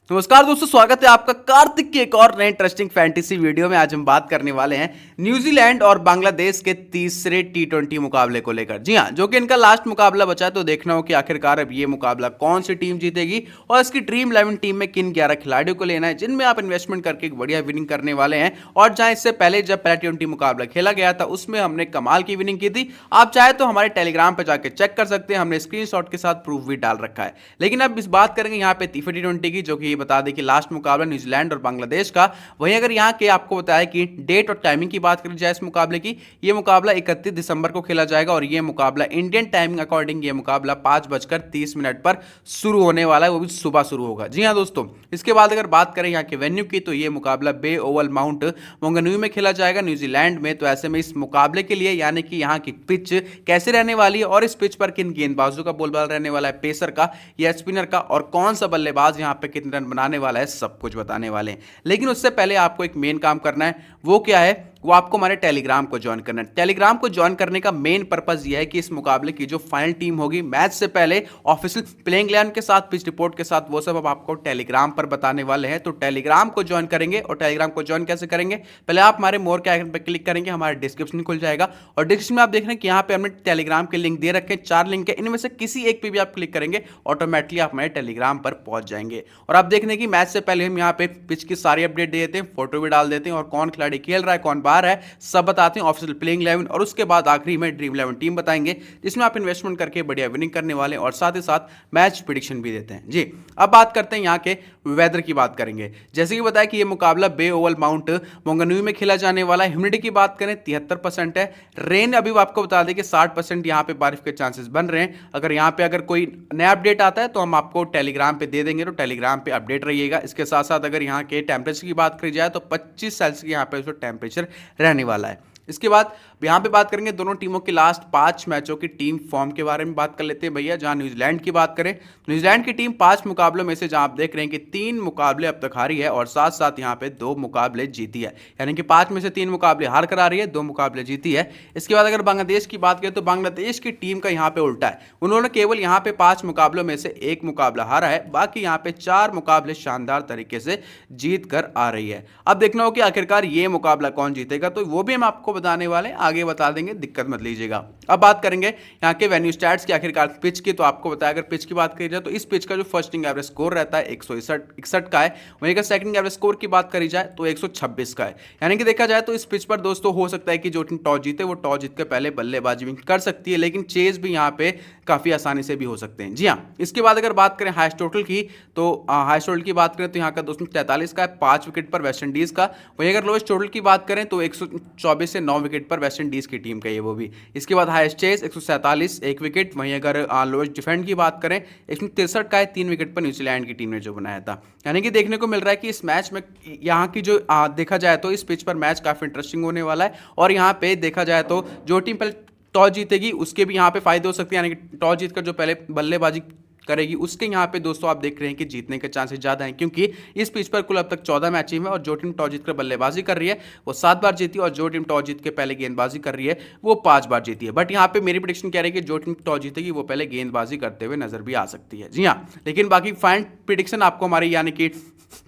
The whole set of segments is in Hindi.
नमस्कार दोस्तों, स्वागत है आपका कार्तिक की एक और नए इंटरेस्टिंग फैंटेसी वीडियो में। आज हम बात करने वाले हैं न्यूजीलैंड और बांग्लादेश के तीसरे टी20 मुकाबले को लेकर। जी हां, जो कि इनका लास्ट मुकाबला बचा है, तो देखना हो कि आखिरकार अब ये मुकाबला कौन सी टीम जीतेगी और इसकी ड्रीम 11 टीम में किन 11 खिलाड़ियों को लेना है जिनमें आप इन्वेस्टमेंट करके एक बढ़िया विनिंग करने वाले हैं। और जहां इससे पहले जब पहला टी20 मुकाबला खेला गया था उसमें हमने कमाल की विनिंग की थी। आप चाहे तो हमारे टेलीग्राम पर जाकर चेक कर सकते हैं, हमने स्क्रीनशॉट के साथ प्रूफ भी डाल रखा है। लेकिन अब इस बात करेंगे यहाँ पे तीसरे टी20 की, जो कि बता दें कि लास्ट मुकाबला न्यूजीलैंड और बांग्लादेश का। वहीं अगर यहां के आपको बताया कि डेट और टाइमिंग की बात करी जाए इस मुकाबले की, यह मुकाबला 31 दिसंबर को खेला जाएगा और यह मुकाबला इंडियन टाइमिंग अकॉर्डिंग यह मुकाबला 5:30 पर शुरू होने वाला है, वो भी सुबह शुरू होगा। जी हां दोस्तों, इसके बाद अगर बात करें यहां के वेन्यू की, तो यह मुकाबला बे ओवल माउंट मोंगनूई में खेला जाएगा न्यूजीलैंड में। तो ऐसे में इस मुकाबले के लिए यानी कि यहां की पिच कैसे रहने वाली है और इस पिच पर किन गेंदबाजों का बोलबाला रहने वाला है, पेसर का या स्पिनर का, और कौन सा बल्लेबाज यहां पे कितने रन बनाने वाला है, सब कुछ बताने वाले हैं। लेकिन उससे पहले आपको एक मेन काम करना है। वो क्या है? वो आपको हमारे टेलीग्राम को ज्वाइन करना है। टेलीग्राम को ज्वाइन करने का मेन पर्पस यह है कि इस मुकाबले की जो फाइनल टीम होगी मैच से पहले ऑफिशियल प्लेइंग 11 के साथ, पिच रिपोर्ट के साथ, वो सब अब आपको टेलीग्राम पर बताने वाले हैं। तो टेलीग्राम को ज्वाइन करेंगे। और टेलीग्राम को ज्वाइन कैसे करेंगे? पहले आप हमारे मोर के आइकन पर क्लिक करेंगे, हमारा डिस्क्रिप्शन खुल जाएगा और डिस्क्रिप्शन में आप देख रहे हैं कि यहाँ पे हमने टेलीग्राम के लिंक दे रखे हैं। 4 लिंक है, इनमें से किसी एक पे भी आप क्लिक करेंगे ऑटोमेटिकली आप हमारे टेलीग्राम पर पहुंच जाएंगे। और आप देख रहे हैं कि मैच से पहले हम यहाँ पे पिच की सारी अपडेट दे देते हैं, फोटो भी डाल देते हैं और कौन खिलाड़ी खेल रहा है, कौन बाहर है, सब बताते हैं, ऑफिशियल प्लेइंग 11। और उसके बाद आखिरी में ड्रीम 11 टीम बताएंगे जिसमें आप इन्वेस्टमेंट करके बढ़िया विनिंग करने वाले और साथ ही साथ मैच प्रेडिक्शन भी देते हैं। जी, अब बात करते हैं यहाँ के वेदर की बात करेंगे। जैसे कि बताया कि यह मुकाबला बे ओवल माउंट मोंगनूई में खेला जाने वाला है। ह्यूमिडिटी की बात करें 73% है। रेन अभी आपको बता दें कि 60% यहाँ पे बारिश के चांसेस बन रहे हैं। अगर यहाँ पे अगर कोई नया अपडेट आता है तो हम आपको टेलीग्राम पे दे देंगे, तो टेलीग्राम पे अपडेट रहिएगा। इसके साथ साथ अगर यहाँ के टेम्परेचर की बात करी जाए तो 25 सेल्सियस की यहाँ पे टेम्परेचर रहने वाला है। इसके बाद यहाँ पे बात करेंगे दोनों टीमों के लास्ट 5 मैचों की टीम फॉर्म के बारे में बात कर लेते हैं भैया। जहां न्यूजीलैंड की बात करें, न्यूजीलैंड की टीम 5 मुकाबलों में से जहां आप देख रहे हैं कि 3 मुकाबले अब तक हारी है और साथ साथ यहाँ पे 2 मुकाबले जीती है, यानी कि 5 में से 3 मुकाबले हार कर आ रही है, 2 मुकाबले जीती है। इसके बाद अगर बांग्लादेश की बात करें तो बांग्लादेश की टीम का यहाँ पे उल्टा है। उन्होंने केवल यहाँ पे 5 मुकाबलों में से 1 मुकाबला हारा है, बाकी यहाँ पे 4 मुकाबले शानदार तरीके से जीत कर आ रही है। अब देखना हो कि आखिरकार ये मुकाबला कौन जीतेगा, तो वो भी हम आपको बताने वाले, आगे बता देंगे, दिक्कत मत लीजिएगा। अब बात करेंगे यहाँ के वेन्यू स्टैट्स की, आखिरकार पिच की। तो आपको बताया अगर पिच की बात करी जाए तो इस पिच का जो फर्स्ट इनिंग एवरेज स्कोर रहता है 161 का है। वहीं अगर सेकंड एवरेज स्कोर की बात करी जाए तो 126 का है। यानी कि देखा जाए तो इस पिच पर दोस्तों हो सकता है कि जो टीम टॉस जीते वो टॉस जीत के पहले बल्लेबाजी भी कर सकती है, लेकिन चेज भी यहाँ पे काफी आसानी से भी हो सकते हैं। जी हाँ, इसके बाद अगर बात करें हाईएस्ट टोटल की, तो हाईएस्ट टोटल की बात करें तो यहाँ का दोस्तों 43 का है, 5 विकेट पर वेस्ट इंडीज का। वहीं अगर लोएस्ट टोटल की बात करें तो 124 से 9 विकेट पर वेस्ट इंडीज की टीम का ये वो भी। इसके बाद हाईएस्ट चेस 147, 1 विकेट। वहीं अगर लोएस्ट डिफेंड की बात करें 163 का है, 3 विकेट पर न्यूजीलैंड की टीम ने जो बनाया था। यानी कि देखने को मिल रहा है कि इस मैच में यहाँ की जो देखा जाए तो इस पिच पर मैच काफी इंटरेस्टिंग होने वाला है। और यहाँ पे देखा जाए तो जो टीम पहले टॉस जीतेगी उसके भी यहाँ पे फायदे हो सकते हैं, यानी कि टॉस जीतकर जो पहले बल्लेबाजी करेगी उसके यहाँ पे दोस्तों आप देख रहे हैं कि जीतने के चांसेस ज्यादा हैं, क्योंकि इस पिच पर कुल अब तक 14 मैच में और जो टीम टॉस जीतकर बल्लेबाजी कर रही है वो 7 बार जीती है और जो टीम टॉस जीत के पहले गेंदबाजी कर रही है वो 5 बार जीती है। बट यहाँ पे मेरी प्रेडिक्शन कह रही है कि जो टीम टॉस जीतेगी वो पहले गेंदबाजी करते हुए नजर भी आ सकती है। जी हाँ, लेकिन बाकी फाइनल प्रेडिक्शन आपको हमारी यानी कि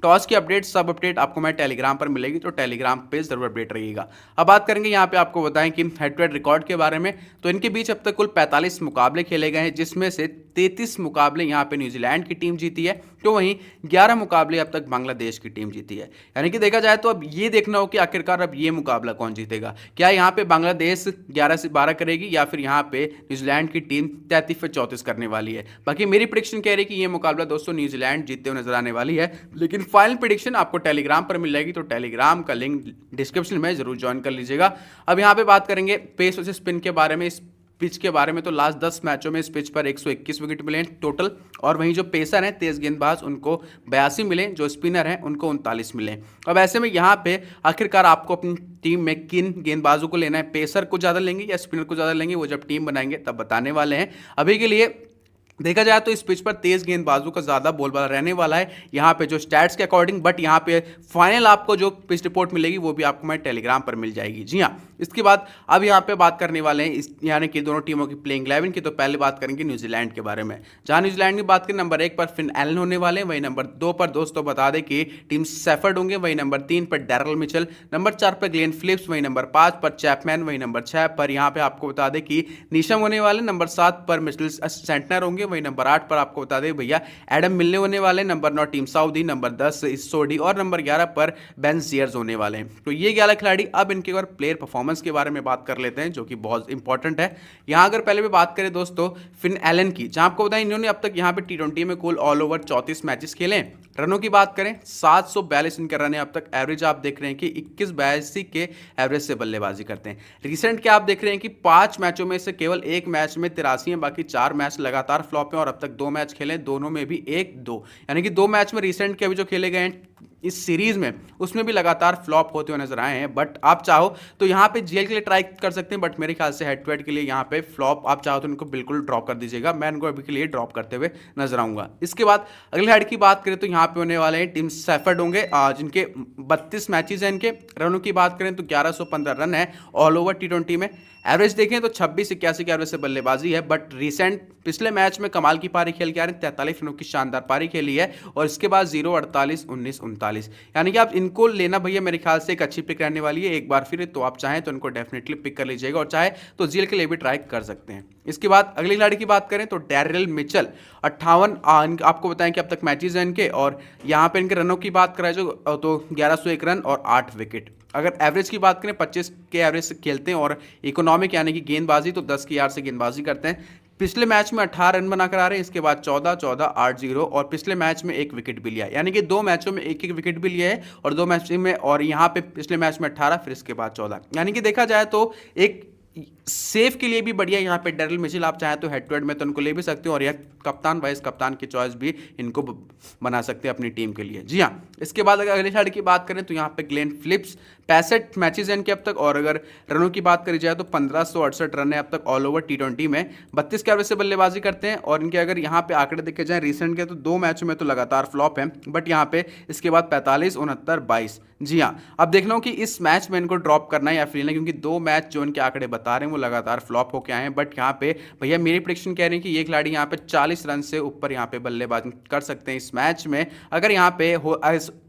टॉस की अपडेट, सब अपडेट आपको मैं टेलीग्राम पर मिलेगी, तो टेलीग्राम पे जरूर अपडेट रहिएगा। अब बात करेंगे यहाँ पे आपको बताएं कि हेड टू हेड रिकॉर्ड के बारे में। तो इनके बीच अब तक कुल 45 मुकाबले खेले गए हैं, जिसमें से 33 मुकाबले यहाँ पे न्यूजीलैंड की टीम जीती है, तो वहीं 11 मुकाबले अब तक बांग्लादेश की टीम जीती है। यानी कि देखा जाए तो अब ये देखना हो कि आखिरकार अब ये मुकाबला कौन जीतेगा। क्या यहाँ पे बांग्लादेश 11 से 12 करेगी या फिर यहाँ पे न्यूजीलैंड की टीम 33 पे 34 करने वाली है। बाकी मेरी प्रेडिक्शन कह रही है कि ये मुकाबला दोस्तों न्यूजीलैंड जीतते हुए नजर आने वाली है, लेकिन फाइनल प्रेडिक्शन आपको टेलीग्राम पर मिल जाएगी, तो टेलीग्राम का लिंक डिस्क्रिप्शन में जरूर ज्वाइन कर लीजिएगा। अब यहाँ पे बात करेंगे पेस वर्सेस स्पिन के बारे में। इस पिच के बारे में तो लास्ट 10 मैचों में इस पिच पर 121 विकेट मिले टोटल, और वहीं जो पेसर हैं तेज गेंदबाज उनको 82 मिले, जो स्पिनर हैं उनको 39 मिले। अब ऐसे में यहाँ पे आखिरकार आपको अपनी टीम में किन गेंदबाजों को लेना है, पेसर को ज़्यादा लेंगे या स्पिनर को ज़्यादा लेंगे, वो जब टीम बनाएंगे तब बताने वाले हैं। अभी के लिए देखा जाए तो इस पिच पर तेज गेंदबाजों का ज्यादा बोलबाला रहने वाला है यहाँ पे जो स्टैट्स के अकॉर्डिंग, बट यहाँ पे फाइनल आपको जो पिच रिपोर्ट मिलेगी वो भी आपको मैं टेलीग्राम पर मिल जाएगी। जी हाँ, इसके बाद अब यहाँ पे बात करने वाले हैं इस यानी कि दोनों टीमों की प्लेइंग 11 की। तो पहले बात करेंगे न्यूजीलैंड के बारे में, जहां न्यूजीलैंड की बात करें नंबर 1 पर फिन एलन होने वाले हैं, वही नंबर 2 पर दोस्तों बता दें कि टीम सेफर्ड होंगे, वही नंबर 3 पर डैरल मिचेल, नंबर 4 पर ग्लेन फिलिप्स, वही नंबर 5 पर चैपमैन, वही नंबर 6 पर यहाँ पे आपको बता दें कि नीशम होने वाले, नंबर 7 पर मिचेल सेंटनर होंगे, वही नंबर 8 पर आपको बता दें भैया एडम मिलने होने वाले, नंबर 9 टीम साउदी, नंबर 10 सोडी और नंबर 11 पर बेन सीयर्स होने वाले हैं। तो ये 11 खिलाड़ी। अब इनके और प्लेयर परफॉर्मेंस के बारे में बात कर लेते हैं जो कि बहुत इंपॉर्टेंट है। यहां अगर पहले भी बात करें दोस्तों फिन एलन की, जहां आपको बताएं इन्होंने अब तक यहां पे टी20 में कुल ऑल ओवर 34 मैचेस खेले हैं। रनों की बात करें 742 इनके रन है अब तक, एवरेज आप देख रहे हैं कि 21-82 के एवरेज से बल्लेबाजी करते हैं। रिसेंट क्या आप देख रहे हैं कि 5 मैचों में से केवल 1 मैच में 83 है, बाकी 4 मैच लगातार फ्लॉप हैं और अब तक 2 मैच खेले, दोनों में भी 1-2, यानी कि 2 मैच में रिसेंट के अभी जो खेले गए हैं इस सीरीज में उसमें भी लगातार फ्लॉप होते हुए नजर आए हैं। बट आप चाहो तो यहाँ पे जीएल के लिए ट्राई कर सकते हैं, बट मेरे ख्याल से हेड टू हेड के लिए यहाँ पे फ्लॉप आप चाहो तो इनको बिल्कुल ड्रॉप कर दीजिएगा। मैं इनको अभी के लिए ड्रॉप करते हुए नजर आऊंगा। इसके बाद अगले हेड की बात करें तो यहाँ पे होने वाले हैं टीम सेफर्ड होंगे, जिनके 32 मैचेस हैं। इनके रनों की बात करें तो 1115 रन है ऑल ओवर टी20 में। एवरेज देखें तो 26-81 के एवरेज से बल्लेबाजी है, बट रिसेंट पिछले मैच में कमाल की पारी खेल के आ रहे हैं, 43 रनों की शानदार पारी खेली है और इसके बाद 0, 48, 19, 39, यानी कि आप इनको लेना भैया मेरे ख्याल से एक अच्छी पिक रहने वाली है एक बार फिर। तो आप चाहें तो इनको डेफिनेटली पिक कर लीजिएगा और चाहे तो जीएल के लिए भी ट्राई कर सकते हैं। इसके बाद अगले खिलाड़ी की बात करें तो डैरिल मिचेल 58 आपको बताएं कि अब तक मैचेस हैं इनके, और यहाँ पे इनके रनों की बात कराए तो 1101 रन और 8 विकेट। अगर एवरेज की बात करें 25 के एवरेज से खेलते हैं और इकोनॉमिक यानी कि गेंदबाजी तो 10 की यार्ड से गेंदबाजी करते हैं। पिछले मैच में 18 रन बनाकर आ रहे हैं, इसके बाद 14-14, 8-0 और पिछले मैच में 1 विकेट भी लिया है, यानी कि 2 मैचों में 1-1 विकेट भी लिया है और 2 मैच में, और यहाँ पे पिछले मैच में 18 फिर इसके बाद 14, यानी कि देखा जाए तो एक सेफ के लिए भी बढ़िया यहाँ पे डैरिल मिचेल। आप चाहे तो हेड टू हेड में तो उनको ले भी सकते हो और यह कप्तान वाइस कप्तान की चॉइस भी इनको बना सकते हैं अपनी टीम के लिए। जी हाँ, इसके बाद अगर अगले खिलाड़ी की बात करें तो यहाँ पे ग्लेन फिलिप्स 65 मैचेस हैं इनके अब तक, और अगर रनों की बात करी जाए तो 1568 रन है अब तक ऑल ओवर टी20 में। 32 के एवरेज से बल्लेबाजी करते हैं और इनके अगर यहाँ पे आंकड़े देखे जाए रिसेंट के तो 2 मैचों में तो लगातार फ्लॉप है, बट यहाँ पे इसके बाद 45, 69, 22। जी हाँ, अब देखना हो कि इस मैच में इनको ड्रॉप करना है या फिर नहीं, क्योंकि 2 मैच जो इनके आंकड़े बता रहे हैं वो लगातार फ्लॉप होकर आए हैं। बट यहाँ पे भैया मेरी प्रेडिक्शन कह रही है कि ये खिलाड़ी यहाँ पे 40 रन से ऊपर यहाँ पे बल्लेबाजी कर सकते हैं इस मैच में। अगर यहाँ पे हो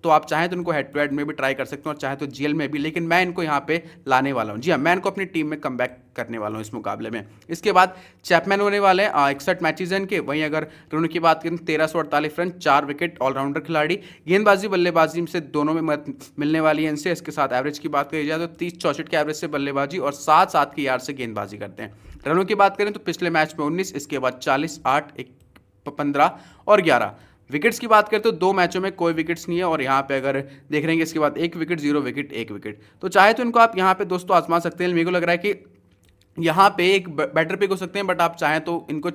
तो आप चाहें तो इनको हेड टू हेड में भी ट्राई कर सकते हैं और चाहे तो जीएल में भी, लेकिन मैं इनको यहाँ पे लाने वाला हूँ। जी हाँ, मैं इनको अपनी टीम में कमबैक करने वाला हूँ इस मुकाबले में। इसके बाद चैपमैन होने वाले हैं 61 मैचेस हैं इनके। वहीं अगर रनों की बात करें 1348 रन, 4 विकेट, ऑलराउंडर खिलाड़ी, गेंदबाजी बल्लेबाजी से दोनों में मदद मिलने वाली है इनसे। इसके साथ एवरेज की बात करी जाए तो 30-64 के एवरेज से बल्लेबाजी और 7-7 की यार्ड से गेंदबाजी करते हैं। रनों की बात करें तो पिछले मैच में 19, इसके बाद 40, 8, 15 और 11। विकेट्स की बात करें तो 2 मैचों में कोई विकेट्स नहीं है और यहाँ पे अगर देख रहे हैं इसके बाद 1 विकेट, 0 विकेट, 1 विकेट। तो चाहे तो इनको आप यहाँ पे दोस्तों आजमा सकते हैं। मेरे को लग रहा है कि यहाँ पे एक बेटर पिक हो सकते हैं, बट आप चाहें तो इनको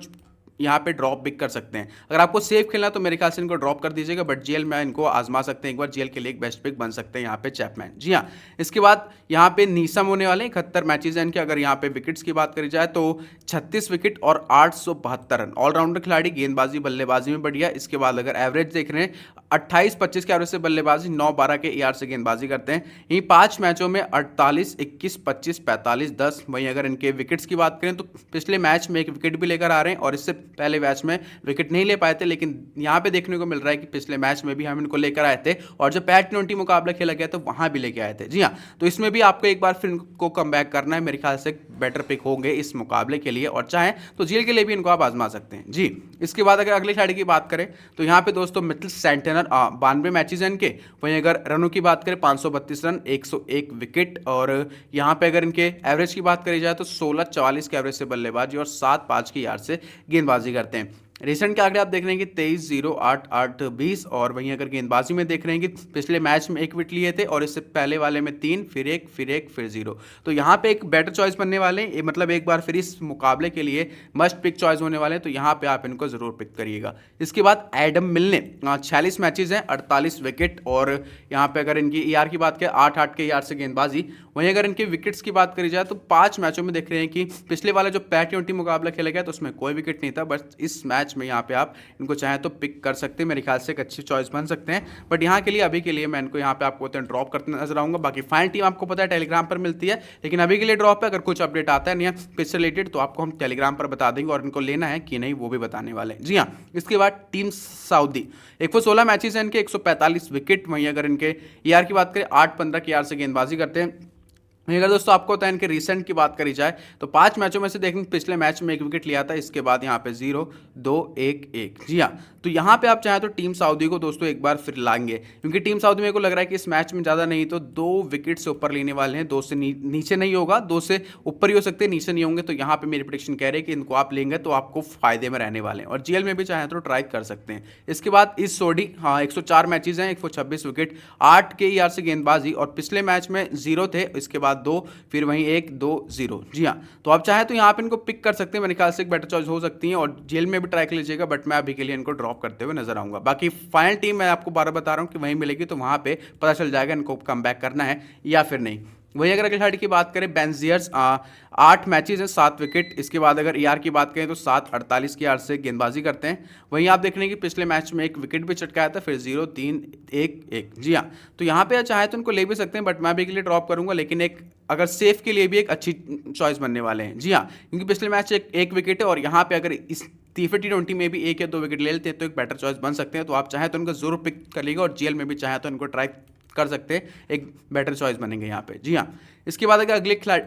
यहाँ पे ड्रॉप भी कर सकते हैं। अगर आपको सेफ खेलना तो मेरे ख्याल से इनको ड्रॉप कर दीजिएगा, बट जीएल में इनको आजमा सकते हैं एक बार, जीएल के लिए एक बेस्ट पिक बन सकते हैं यहाँ पे चैपमैन। जी हाँ, इसके बाद यहाँ पे नीसम होने वाले 71 मैचेज हैं इनके। अगर यहाँ पे विकेट्स की बात करी जाए तो 36 विकेट और 872 रन, ऑलराउंडर खिलाड़ी, गेंदबाजी बल्लेबाजी में बढ़िया। इसके बाद अगर एवरेज देख रहे हैं 28-25 के एवरेज से बल्लेबाजी, 9-12 के ईआर से गेंदबाजी करते हैं। यही 5 मैचों में 48, 21, 25, 45, 10। वहीं अगर इनके विकेट्स की बात करें तो पिछले मैच में 1 विकेट भी लेकर आ रहे हैं और इससे पहले मैच में विकेट नहीं ले पाए थे, लेकिन यहाँ पे देखने को मिल रहा है कि पिछले मैच में भी हम इनको लेकर आए थे और जब पैट टी20 मुकाबला खेला गया तो वहां भी लेके आए थे। जी हाँ, तो इसमें भी आपको एक बार फिर इनको कम बैक करना है। मेरे ख्याल से बेटर पिक होंगे इस मुकाबले के लिए और चाहे तो जीएल के लिए भी इनको आप आजमा सकते हैं। जी, इसके बाद अगर अगले खिलाड़ी की बात करें तो यहाँ पे दोस्तों मिचेल सेंटनर 92 मैचेज हैं इनके। वहीं अगर रनों की बात करें 532 रन, 101 विकेट, और यहाँ पे अगर इनके एवरेज की बात करी जाए तो 16-44 के एवरेज से बल्लेबाजी और 7-5 की यार्ड से गेंदबाजी करते हैं। रिसेंट के आंकड़े आप देख रहे हैं कि 23, 0, 8, 8, 20। और वहीं अगर गेंदबाजी में देख रहे हैं कि पिछले मैच में 1 विकेट लिए थे और इससे पहले वाले में 3, फिर 1, फिर 1, फिर 0। तो यहाँ पे एक बेटर चॉइस बनने वाले हैं, मतलब एक बार फिर इस मुकाबले के लिए मस्ट पिक चॉइस होने वाले हैं, तो यहाँ पे आप इनको जरूर पिक करिएगा। इसके बाद एडम मिलने 46 मैचेज हैं, 48 विकेट, और यहाँ पे अगर इनकी ईआर की बात करें 8-8 के ईआर से गेंदबाजी। वहीं अगर इनके विकेट्स की बात करी जाए तो 5 मैचों में देख रहे हैं कि पिछले वाला जो पैट टी20 मुकाबला खेला गया तो उसमें कोई विकेट नहीं था, बस इस मैच मैच में यहाँ पे आप इनको चाहें तो पिक कर सकते हैं, मेरे ख्याल से एक अच्छी चॉइस बन सकते हैं। बट यहाँ के लिए अभी के लिए मैं इनको यहाँ पे आपको ड्रॉप करते नजर आऊंगा। बाकी फाइनल टीम आपको पता है टेलीग्राम पर मिलती है, लेकिन अभी के लिए ड्रॉप है। अगर कुछ अपडेट आता है नहीं पिच से रिलेटेड तो आपको हम टेलीग्राम पर बता देंगे, और इनको लेना है कि नहीं वो भी बताने वाले हैं। जी हाँ, इसके बाद टीम सऊदी 116 मैचेस हैं इनके, 145 विकेट। वहीं अगर इनके ईआर की बात करें 8-15 की ईआर से गेंदबाजी करते हैं। अगर दोस्तों आपको होता है इनके रिसेंट की बात करी जाए तो 5 मैचों में से देखें पिछले मैच में 1 विकेट लिया था, इसके बाद यहाँ पे 0-2-1-1। जी हाँ, तो यहाँ पे आप चाहें तो टीम सऊदी को दोस्तों एक बार फिर लाएंगे, क्योंकि टीम सऊदी मेरे को लग रहा है कि इस मैच में ज़्यादा नहीं तो 2 विकेट से ऊपर लेने वाले हैं। 2 से नीचे नहीं होगा, 2 से ऊपर ही हो सकते हैं, नीचे नहीं होंगे। तो यहाँ पे मेरी प्रेडिक्शन कह रही है कि इनको आप लेंगे तो आपको फायदे में रहने वाले हैं, और जीएल में भी चाहें तो ट्राई कर सकते हैं। इसके बाद इस सोडी, हाँ 104 मैचेज हैं, 126 विकेट, 8 के ईआर से गेंदबाजी, और पिछले मैच में 0 थे, इसके बाद 2, फिर वहीं 1-2-0। जी हाँ, तो आप चाहें तो यहाँ पे इनको पिक कर सकते हैं, मेरे ख्याल से एक बेटर चॉइस हो सकती है, और जेल में भी ट्राई कर लीजिएगा। बट मैं अभी के लिए इनको ड्रॉप करते हुए नजर आऊंगा। बाकी फाइनल टीम मैं आपको बार बता रहा हूँ कि वहीं मिलेगी, तो वहां पे पता चल जाएगा इनको कम बैक करना है या फिर नहीं। वहीं अगर अगले खिलाड़ी की बात करें बेंजियर्स, 8 मैचेज हैं, 7 विकेट। इसके बाद अगर ईआर की बात करें तो 7-48 की ईआर से गेंदबाजी करते हैं। वहीं आप देख रहे हैं कि पिछले मैच में 1 विकेट भी चटकाया था, फिर 0-3-1-1। जी हाँ, तो यहाँ पे चाहे तो इनको ले भी सकते हैं, बट मैं भी के लिए ड्रॉप करूंगा, लेकिन एक अगर सेफ के लिए भी एक अच्छी चॉइस बनने वाले हैं। जी हाँ, क्योंकि पिछले मैच एक विकेट है, और यहाँ पे अगर इस T20 में भी 1 या 2 विकेट ले लेते हैं तो एक बेटर चॉइस बन सकते हैं। तो आप चाहें तो उनको जरूर पिक कर लीजिएगा, और जीएल में भी चाहें तो इनको ट्राई कर सकते हैं, एक बेटर चॉइस बनेंगे यहाँ पे। जी हाँ, इसके बाद अगर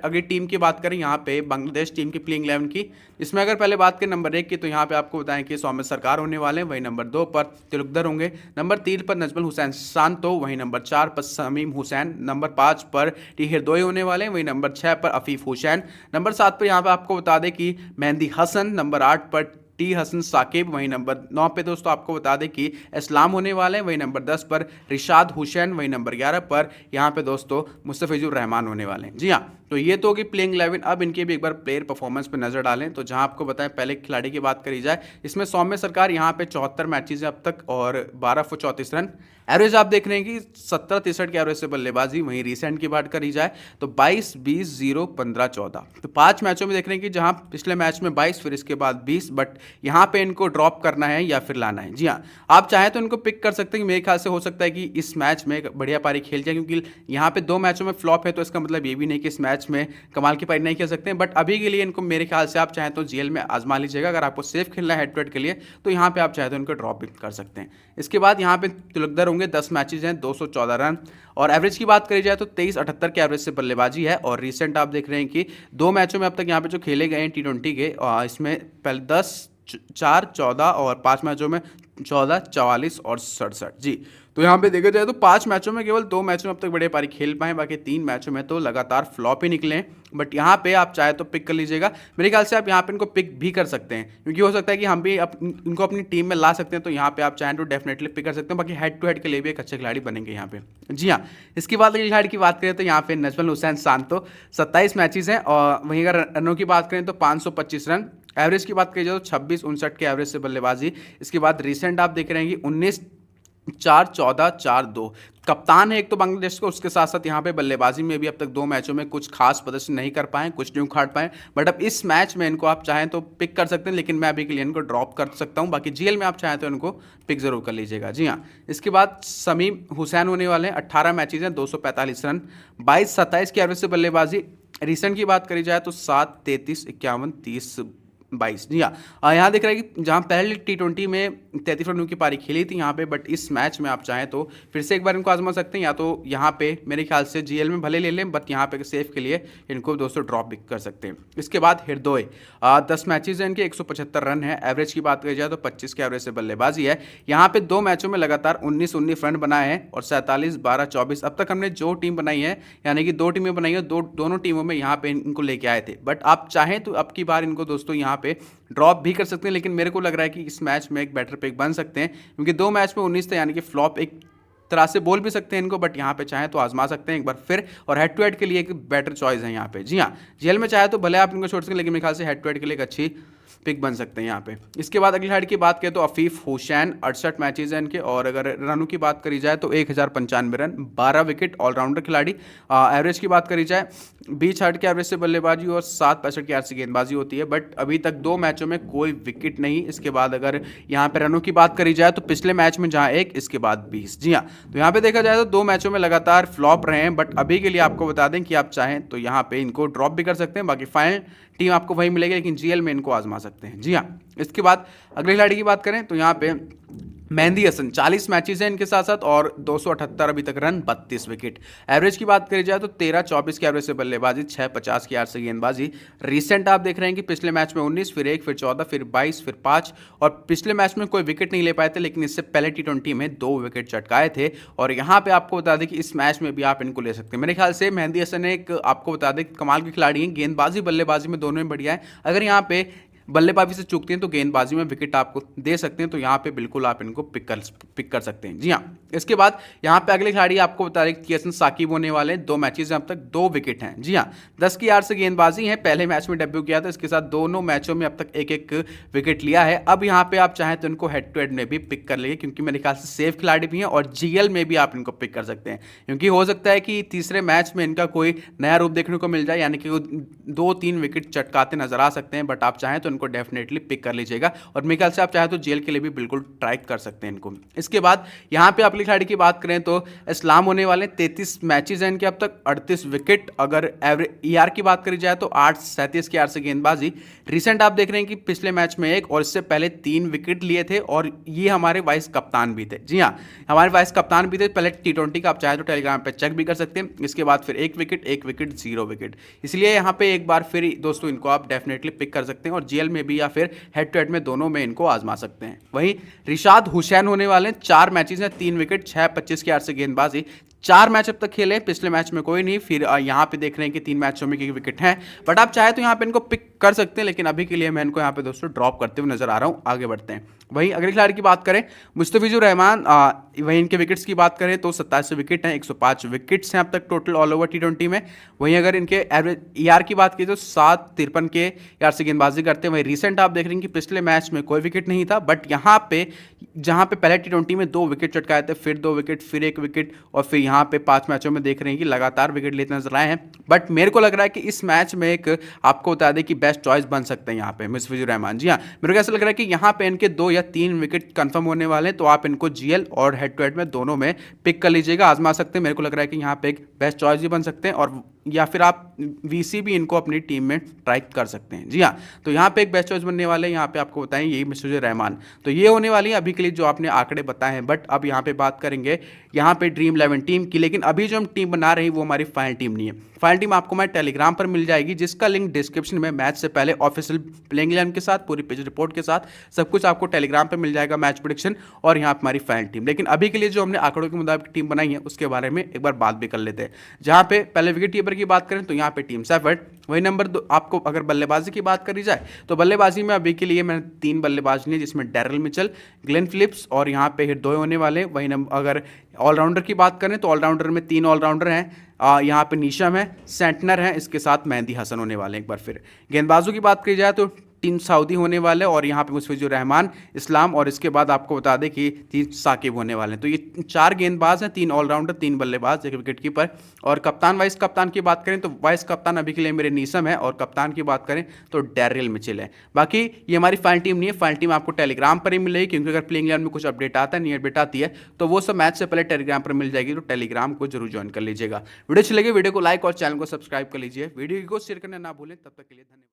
अगली टीम की बात करें यहाँ पे बांग्लादेश टीम की प्लेइंग 11 की, इसमें अगर पहले बात करें नंबर 1 की, तो यहाँ पे आपको बताएं कि सौम्य सरकार होने वाले हैं। वहीं नंबर 2 पर तिलुकदर होंगे, नंबर 3 पर नजमुल हुसैन शांतो, वहीं नंबर 4 पर समीम हुसैन, नंबर 5 पर टी हिरदोई होने वाले हैं, वहीं नंबर 6 पर अफीफ हुसैन, नंबर 7 पर यहाँ पे आपको बता दें कि मेहंदी हसन, नंबर 8 पर टी हसन साकिब, वहीं नंबर 9 पे दोस्तों आपको बता दें कि इस्लाम होने वाले हैं, वहीं नंबर 10 पर रिशाद हुसैन, वहीं नंबर 11 पर यहाँ पे दोस्तों मुस्तफिजुर रहमान होने वाले हैं। जी हाँ, तो ये तो होगी प्लेइंग 11। अब इनके भी एक बार प्लेयर परफॉर्मेंस पे नजर डालें, तो जहां आपको बताएं पहले खिलाड़ी की बात करी जाए, इसमें सौम्य सरकार यहाँ पे 74 मैचेज है अब तक, और 1234 रन। एवरेज आप देख रहे हैं कि 17-63 के एवरेज से बल्लेबाजी। वहीं रिसेंट की बात करी जाए तो 22-20-0-15-14, तो 5 मैचों में देख रहे हैं कि जहां पिछले मैच में 22, फिर इसके बाद 20, बट यहां पे इनको ड्रॉप करना है या फिर लाना है। जी हाँ, आप चाहें तो इनको पिक कर सकते हैं। मेरे ख्याल से हो सकता है कि इस मैच में बढ़िया पारी खेल जाए, क्योंकि यहाँ पे 2 मैचों में फ्लॉप है, तो इसका मतलब ये भी नहीं कि इस मैच में कमाल की पारी नहीं खेल सकते हैं। बट अभी के लिए इनको मेरे ख्याल से आप चाहें तो जीएल में आजमा लीजिएगा। अगर आपको सेफ खेलना है हेड टू हेड के लिए, तो यहाँ पे आप चाहें तो इनको ड्रॉप भी कर सकते हैं। इसके बाद यहाँ पे तिलुकदर होंगे, 10 मैचेज हैं, 214 रन, और एवरेज की बात करी जाए तो 23-78 के एवरेज से बल्लेबाजी है। और रिसेंट आप देख रहे हैं कि 2 मैचों में अब तक यहाँ पे जो खेले गए हैं T20 के, इसमें पहले 10-4-14, और 5 मैचों में 14-44 और 67। जी, तो यहाँ पे देखा जाए तो 5 मैचों में केवल 2 मैचों में अब तक बड़े पारी खेल पाए, बाकी 3 मैचों में तो लगातार फ्लॉप ही निकले हैं। बट यहाँ पे आप चाहे तो पिक कर लीजिएगा। मेरे ख्याल से आप यहाँ पे इनको पिक भी कर सकते हैं, क्योंकि हो सकता है कि हम भी इनको अपनी टीम में ला सकते हैं। तो यहाँ पे आप चाहें तो डेफिनेटली पिक कर सकते हैं। बाकी हेड टू हेड के लिए भी एक अच्छे खिलाड़ी बनेंगे यहाँ पे। जी हाँ, इसके बाद अगले खिलाड़ी की बात करें तो यहाँ पे नजमुल हुसैन शांतो, 27 मैचेस हैं, और वहीं अगर रनों की बात करें तो 525 रन। एवरेज की बात करी जाए तो 26-59 के एवरेज से बल्लेबाजी। इसके बाद रिसेंट आप देख रहे हैं कि 19-4-14-4-2। कप्तान है एक तो बांग्लादेश को, उसके साथ साथ यहाँ पे बल्लेबाजी में भी अब तक 2 मैचों में कुछ खास प्रदर्शन नहीं कर पाए, कुछ नहीं उखाड़ पाए। बट अब इस मैच में इनको आप चाहें तो पिक कर सकते हैं, लेकिन मैं अभी के लिए इनको ड्रॉप कर सकता हूँ। बाकी जीएल में आप चाहें तो इनको पिक जरूर कर लीजिएगा। जी हाँ, इसके बाद समीम हुसैन होने वाले हैं, 18 मैचेज हैं, 245 रन, 22-27 की एवरेज से बल्लेबाजी। रिसेंट की बात करी जाए तो 7-33-51-30-22। जी हाँ, यहाँ दिख रहा है कि जहाँ पहले T20 में 33 रनों की पारी खेली थी यहाँ पे, बट इस मैच में आप चाहें तो फिर से एक बार इनको आजमा सकते हैं, या तो यहाँ पे मेरे ख्याल से जीएल में भले ले लें, बट यहाँ पे सेफ के लिए इनको दोस्तों ड्रॉप भी कर सकते हैं। इसके बाद हिरदोई, 10 मैचेज हैं इनके, 175 रन है। एवरेज की बात करी जाए तो 25 के एवरेज से बल्लेबाजी है। यहाँ पे 2 मैचों में लगातार 19-19 रन बनाए हैं, और 47-12-24 अब तक हमने जो टीम बनाई है, यानी कि 2 टीमें बनाई है, दोनों टीमों में यहाँ पे इनको लेके आए थे। बट आप चाहें तो अब की बार इनको दोस्तों यहाँ पे ड्रॉप भी कर सकते हैं, लेकिन मेरे को लग रहा है कि इस मैच में एक बेटर पिक बन सकते हैं, क्योंकि 2 मैच में 19 थे, यानी कि फ्लॉप एक तरह से बोल भी सकते हैं इनको। बट यहाँ पे चाहे तो आजमा सकते हैं एक बार फिर, और हेड टू हेड के लिए एक बेटर चॉइस है यहाँ पे। जी हाँ, जेल में चाहे तो भले आप इनको छोड़ सकें, लेकिन मेरे ख्याल से हेड टू हेड के लिए एक अच्छी पिक बन सकते हैं यहाँ पे। इसके बाद अगली खिलाड़ी की बात करें तो अफीफ हुसैन, 68 मैचेज हैं इनके, और अगर रनों की बात करी जाए तो 1095 रन, 12 विकेट, ऑलराउंडर खिलाड़ी। एवरेज की बात करी जाए 20 के एवरेज से बल्लेबाजी और 7 के से गेंदबाजी होती है, बट अभी तक 2 मैचों में कोई विकेट नहीं। इसके बाद अगर यहाँ पे रनों की बात करी जाए तो पिछले मैच में जहाँ 1, इसके बाद 20। जी हाँ, तो यहाँ पे देखा जाए तो 2 मैचों में लगातार फ्लॉप रहे हैं, बट अभी के लिए आपको बता दें कि आप चाहें तो यहाँ पे इनको ड्रॉप भी कर सकते हैं। बाकी फाइनल टीम आपको वही मिलेगी, लेकिन जीएल में इनको आजमा सकते हैं। जी हाँ, इसके बाद अगले खिलाड़ी की बात करें तो यहाँ पे मेहंदी हसन, 40 मैचेस हैं इनके साथ साथ और 278 अभी तक रन, 32 विकेट। एवरेज की बात करी जाए तो 13-24 के एवरेज से बल्लेबाजी, 6-50 की से गेंदबाजी। रिसेंट आप देख रहे हैं कि पिछले मैच में 19, फिर 1, फिर 14, फिर 22, फिर 5, और पिछले मैच में कोई विकेट नहीं ले पाए थे, लेकिन इससे पहले T20 में 2 विकेट चटकाए थे। और यहाँ पे आपको बता दें कि इस मैच में भी आप इनको ले सकते हैं। मेरे ख्याल से मेहंदी हसन एक आपको बता दें कमाल के खिलाड़ी हैं, गेंदबाजी बल्लेबाजी में दोनों में बढ़िया है। अगर यहाँ पे बल्लेबाजी से चूकते हैं तो गेंदबाजी में विकेट आपको दे सकते हैं, तो यहाँ पे बिल्कुल आप इनको पिक कर सकते हैं। जी हाँ, इसके बाद यहाँ पे अगले खिलाड़ी आपको बता दें कियासन साकिब होने वाले हैं। 2 मैचेस में अब तक 2 विकेट हैं। जी हाँ, 10 की से गेंदबाजी है, पहले मैच में डेब्यू किया था, इसके साथ दोनों मैचों में अब तक 1-1 विकेट लिया है। अब यहाँ पे आप चाहें तो इनको हेड टू हेड में भी पिक कर लेंगे, क्योंकि मेरे ख्याल से सेफ खिलाड़ी भी हैं, और जीएल में भी आप इनको पिक कर सकते हैं, क्योंकि हो सकता है कि तीसरे मैच में इनका कोई नया रूप देखने को मिल जाए, यानी कि वो 2-3 विकेट चटकाते नजर आ सकते हैं। बट आप चाहें तो इनको डेफिनेटली पिक कर लीजिएगा, और मेरे ख्याल से आप चाहे तो जेल के लिए भी बिल्कुल ट्राई कर सकते हैं इनको। इसके बाद यहाँ पे अगली खिलाड़ी की बात करें तो इस्लाम होने वाले, 33 मैचेस हैं इनके अब तक, 38 विकेट। अगर एवरेज ईआर की बात करी जाए तो 8.37 की से गेंदबाजी। रिसेंट आप देख रहे हैं कि पिछले मैच में 1 और इससे पहले 3 विकेट लिए थे, और ये हमारे वाइस कप्तान भी थे। जी हाँ, हमारे वाइस कप्तान भी थे पहले T20 का, आप चाहे तो टेलीग्राम पे चेक भी कर सकते हैं। इसके बाद फिर 1 विकेट, 0 विकेट। इसलिए यहाँ पे एक बार फिर दोस्तों इनको आप डेफिनेटली पिक कर सकते हैं, और जेल में भी या फिर हेड टू हेड में दोनों में इनको आजमा सकते हैं। वहीं रिशाद हुसैन होने वाले, 4 मैचेस हैं, 3 विकेट, 6.25 की से गेंदबाजी। 4 मैच अब तक खेले, पिछले मैच में कोई नहीं, फिर यहाँ पे देख रहे हैं कि 3 मैचों में एक विकेट हैं। बट आप चाहे तो यहाँ पे इनको पिक कर सकते हैं, लेकिन अभी के लिए मैं इनको यहाँ पे दोस्तों ड्रॉप करते हुए नजर आ रहा हूँ। आगे बढ़ते हैं। वहीं अगले खिलाड़ी की बात करें मुस्तफिजुर रहमान, वहीं इनके विकेट्स की बात करें तो 27 विकेट हैं, 105 विकेट्स हैं अब तक टोटल ऑल ओवर T20 में। वहीं अगर इनके एवरेज ईआर की बात की तो 7.53 के से गेंदबाजी करते हैं। वहीं रिसेंट आप देख रहे हैं कि पिछले मैच में कोई विकेट नहीं था, बट यहाँ पे जहाँ पे पहले T20 में 2 विकेट चटकाए थे, फिर 2 विकेट, फिर 1 विकेट, और फिर यहाँ पे 5 मैचों में देख रहे हैं कि लगातार विकेट लेते नजर आए हैं। बट मेरे को लग रहा है कि इस मैच में एक आपको बता दें कि बेस्ट चॉइस बन सकते हैं यहाँ पे मुस्तफिजुर रहमान। जी हाँ, मेरे को ऐसा लग रहा है कि यहाँ पे इनके 2 या 3 विकेट कंफर्म होने वाले हैं, तो आप इनको जीएल और हेड टू हेड में दोनों में पिक कर लीजिएगा, आजमा सकते हैं। मेरे को लग रहा है कि यहाँ पे एक बेस्ट चॉइस भी बन सकते हैं, और या फिर आप वीसी भी इनको अपनी टीम में ट्राई कर सकते हैं। जी हाँ, तो यहाँ पे एक बेस्ट चॉइस बनने वाले हैं, यहाँ पे आपको बताएं यही मुस्तफिजुर रहमान। तो ये होने वाली है अभी के लिए जो आपने आंकड़े बताए हैं। बट अब यहाँ पे बात करेंगे यहाँ पे ड्रीम 11 टीम की, लेकिन अभी जो हम टीम बना रहे हैं वो हमारी फाइनल टीम नहीं है। फाइनल टीम आपको मैं टेलीग्राम पर मिल जाएगी, जिसका लिंक डिस्क्रिप्शन में, मैच से पहले ऑफिशियल प्लेइंग 11 के साथ, पूरी पिच रिपोर्ट के साथ, सब कुछ आपको टेलीग्राम पर मिल जाएगा, मैच प्रेडिक्शन और यहाँ पर हमारी फाइनल टीम। लेकिन अभी के लिए जो हमने आंकड़ों के मुताबिक टीम बनाई है उसके बारे में एक बार बात भी कर लेते हैं। जहाँ पे पहले विकेट कीपर की बात करें तो यहाँ पे टीम सेफर्ड। वही नंबर 2 आपको अगर बल्लेबाजी की बात करी जाए तो बल्लेबाजी में अभी के लिए मैंने 3 बल्लेबाज लिए, जिसमें डैरल मिचेल, ग्लेन फिलिप्स और यहाँ पे हिरदोय होने वाले। वही नंबर अगर ऑलराउंडर की बात करें तो ऑलराउंडर में 3 ऑलराउंडर हैं, यहाँ पे नीशम है, सेंटनर है, इसके साथ मेहंदी हसन होने वाले। एक बार फिर गेंदबाजों की बात की जाए तो 3 सऊदी होने वाले, और यहाँ पे मुस्तफिजुर रहमान, इस्लाम, और इसके बाद आपको बता दें कि 3 साकिब होने वाले हैं। तो ये 4 गेंदबाज हैं, 3 ऑलराउंडर, 3 बल्लेबाज, 1 विकेट कीपर। और कप्तान वाइस कप्तान की बात करें तो वाइस कप्तान अभी के लिए मेरे नीसम है, और कप्तान की बात करें तो डैरियल मिचेल है। बाकी ये हमारी फाइनल टीम नहीं है, फाइनल टीम आपको टेलीग्राम पर ही मिलेगी, क्योंकि अगर प्लेइंग 11 में कुछ अपडेट आता है, नहीं अपडेट आती है, तो वो सब मैच से पहले टेलीग्राम पर मिल जाएगी, तो टेलीग्राम को जरूर ज्वाइन कर लीजिएगा। वीडियो अच्छी लगे वीडियो को लाइक और चैनल को सब्सक्राइब कर लीजिए। वीडियो को शेयर करना ना भूलें। तब तक के लिए धन्यवाद।